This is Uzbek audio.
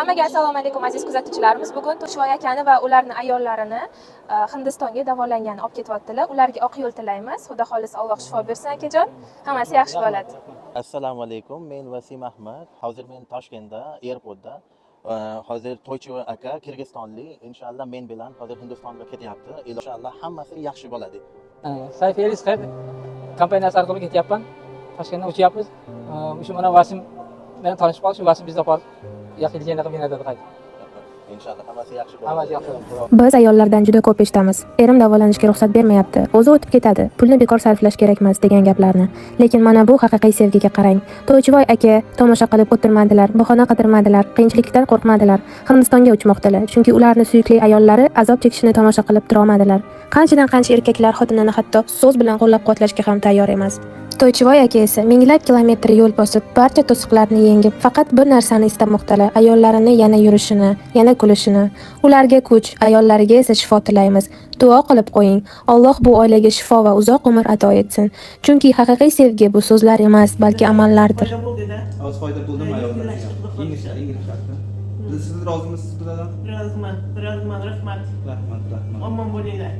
Hammaga assalomu alaykum aziz kuzatuvchilarimiz. Bugun To'shvoy akani va ularning ayollarini Hindistonga davolangani olib ketyaptilar. Ularga oq yo'l tilaymiz. Xudo xolis Alloh shifo bersin akajon. Hammasi yaxshi bo'ladi. Assalomu alaykum. Men Vasim Ahmad. Hozir men Toshkentda, airportda. Hozir To'shvoy aka Qirg'izistonlik. Inshaalloh men bilan hozir Hindistonga ketyapti. Inshaalloh hammasi yaxshi bo'ladi. Sayfiris kompaniyasi orqali ketyapman. Toshkentdan uchyapmiz. Shu mana Vasim bilan tanishib qoldik. Vasim bizda qolib yaqinligini qilib yana qaytdi. Inshaalloh hammasi yaxshi bo'ladi. Hammasi yaxshi bo'ladi. Biz ayollardan juda ko'p eshitamiz. Erim davolanishga ruxsat bermayapti. O'zi o'tib ketadi. Pulni bekor sarflash kerak emas degan gaplarni. Lekin mana bu haqiqiy sevgiga qarang. To'ychivoy aka tomosha qilib o'tirmadilar, bahona qidirmadilar, qiyinchilikdan qo'rqmadilar. Hindistonga uchmoqdalar, chunki ularning suyukli ayollari azob chekishini tomosha qilib tura olmadilar. Qanchadan qancha erkaklar xotinini hatto so'z bilan qo'llab-quvvatlashga ham tayyor emas. To'ychivoy aka esa minglab kilometr yo'l bosib, barcha to'siqlarni yengib, faqat bir narsani istamoqdalar: ayollarining yana yurishini, yana kulishini. Ularga kuch, ayollariga esa shifo tilaymiz. Duo qilib qo'ying. Alloh bu oilaga shifo va uzoq umr ato etsin. Chunki haqiqiy sevgi bu so'zlar emas, balki amallardir. Az foyda bo'ldimi ayollarga? Siz rozimisiz bilan? Razman, rahmat. Rahmat. Omon bo'linglar.